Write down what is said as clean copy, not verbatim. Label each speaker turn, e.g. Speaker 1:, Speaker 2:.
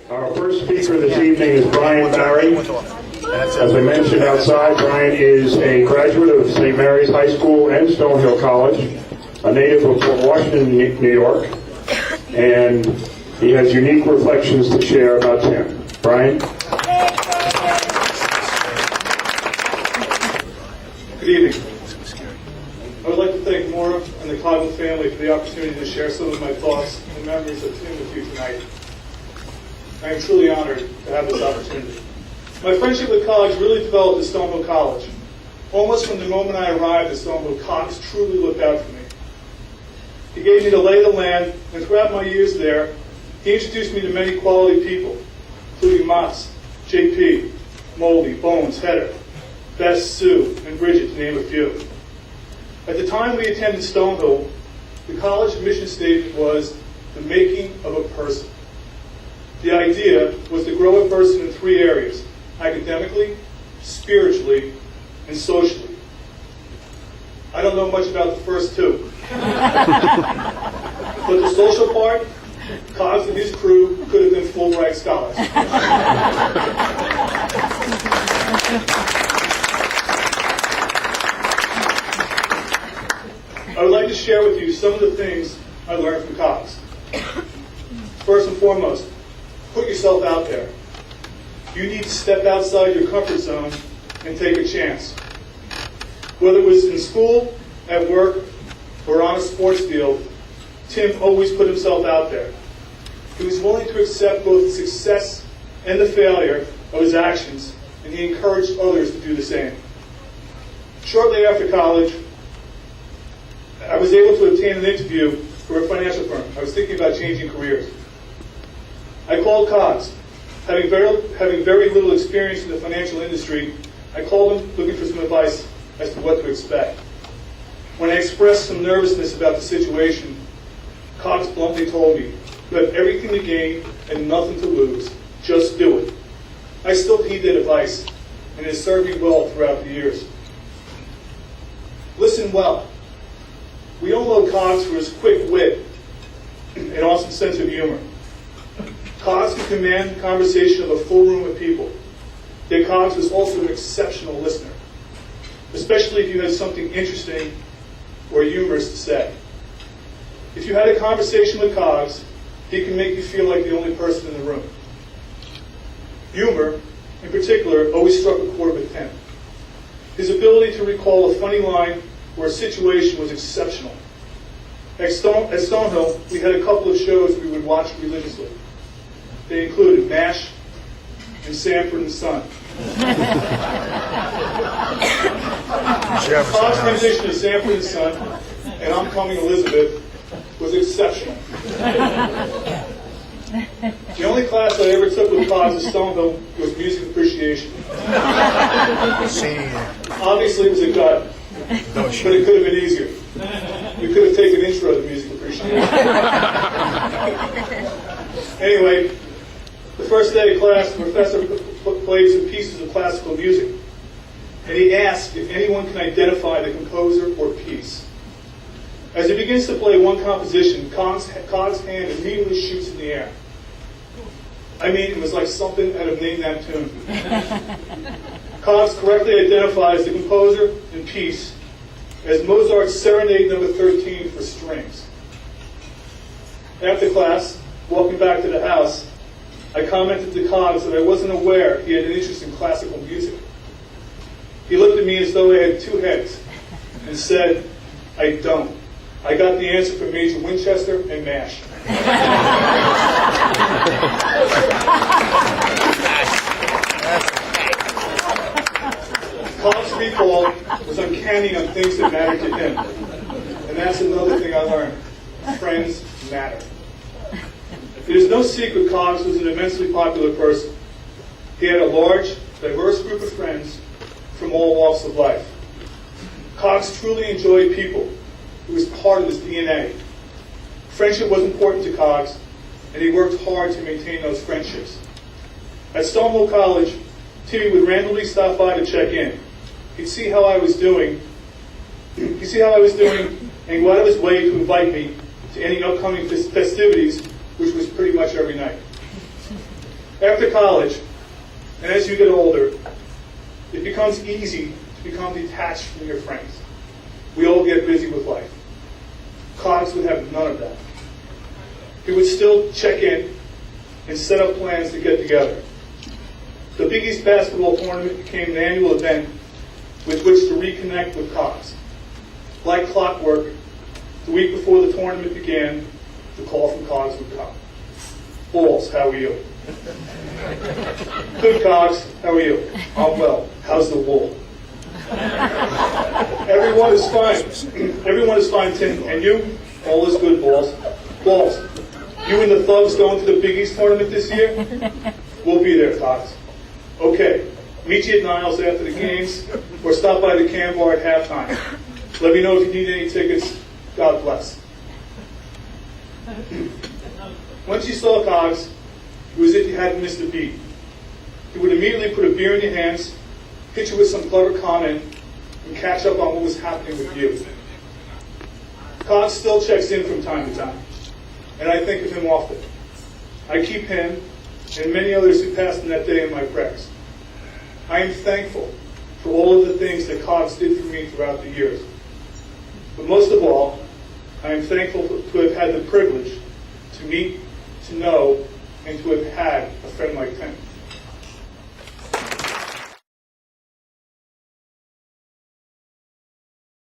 Speaker 1: Our first speaker this evening is Brian Barry. As I mentioned outside, Brian is a graduate of St. Mary's High School and Stonehill College, a native of Port Washington, New York, and he has unique reflections to share about Tim. Brian?
Speaker 2: Good evening. I would like to thank Maura and the Cogs family for the opportunity to share some of my thoughts and memories of Tim with you tonight. I am truly honored to have this opportunity. My friendship with Cogs really developed at Stonehill College. Almost from the moment I arrived at Stonehill, Cogs truly looked out for me. He gave me the lay of the land, and throughout my years there, he introduced me to many quality people, including Mott's, JP, Moldy, Bones, Hedder, Bess, Sue, and Bridget, to name a few. At the time we attended Stonehill, the college mission statement was the making of a person. The idea was to grow a person in three areas: academically, spiritually, and socially. I don't know much about the first two. But the social part, Cogs and his crew could have been Fulbright scholars. I would like to share with you some of the things I learned from Cogs. First and foremost, put yourself out there. You need to step outside your comfort zone and take a chance. Whether it was in school, at work, or on a sports field, Tim always put himself out there. He was willing to accept both the success and the failure of his actions, and he encouraged others to do the same. Shortly after college, I was able to obtain an interview for a financial firm. I was thinking about changing careers. I called Cogs. Having very little experience in the financial industry, I called him looking for some advice as to what to expect. When I expressed some nervousness about the situation, Cogs bluntly told me, "You have everything to gain and nothing to lose. Just do it." I still heed that advice, and it has served me well throughout the years. Listen well. We all know Cogs for his quick wit and awesome sense of humor. Cogs could command the conversation of a full room of people. Yet Cogs was also an exceptional listener, especially if you had something interesting or humorous to say. If you had a conversation with Cogs, he can make you feel like the only person in the room. Humor, in particular, always struck a chord with Tim. His ability to recall a funny line or a situation was exceptional. At Stonehill, we had a couple of shows we would watch religiously. They included MASH and Sanford and Son. Cogs' transition to Sanford and Son and I'm Coming Elizabeth was exceptional. The only class I ever took with Cogs at Stonehill was music appreciation. Obviously, it was a gut, but it could have been easier. We could have taken intro to music appreciation. Anyway, the first day of class, the professor played some pieces of classical music, and he asked if anyone can identify the composer or piece. As he begins to play one composition, Cogs' hand immediately shoots in the air. I mean, it was like something out of Name That Tune. Cogs correctly identifies the composer and piece as Mozart's Serenade No. 13 for strings. After class, walking back to the house, I commented to Cogs that I wasn't aware he had an interest in classical music. He looked at me as though I had two heads and said, "I don't. I got the answer from Major Winchester and MASH." Cogs' recall was uncanny on things that mattered to him. And that's another thing I learned. Friends matter. It is no secret Cogs was an immensely popular person. He had a large, diverse group of friends from all walks of life. Cogs truly enjoyed people. It was part of his DNA. Friendship was important to Cogs, and he worked hard to maintain those friendships. At Stonehill College, Timmy would randomly stop by to check in. He'd see how I was doing, and go out of his way to invite me to any upcoming festivities, which was pretty much every night. After college, and as you get older, it becomes easy to become detached from your friends. We all get busy with life. Cogs would have none of that. He would still check in and set up plans to get together. The Big East basketball tournament became an annual event with which to reconnect with Cogs. Like clockwork, the week before the tournament began, the call from Cogs would come. Balls, how are you? Good, Cogs, how are you? I'm well. How's the wool? Everyone is fine. Everyone is fine, Tim. And you? All is good, Balls. Balls, you and the thugs going to the Big East tournament this year? We'll be there, Cogs. Okay. Meet you at Niles after the games, or stop by the Can Bar at halftime. Let me know if you need any tickets. God bless. Once you saw Cogs, it was as if you hadn't missed a beat. He would immediately put a beer in your hands, hit you with some clever comment, and catch up on what was happening with you. Cogs still checks in from time to time, and I think of him often. I keep him and many others who passed in that day in my prayers. I am thankful for all of the things that Cogs did for me throughout the years. But most of all, I am thankful to have had the privilege to meet, to know, and to have had a friend like Tim.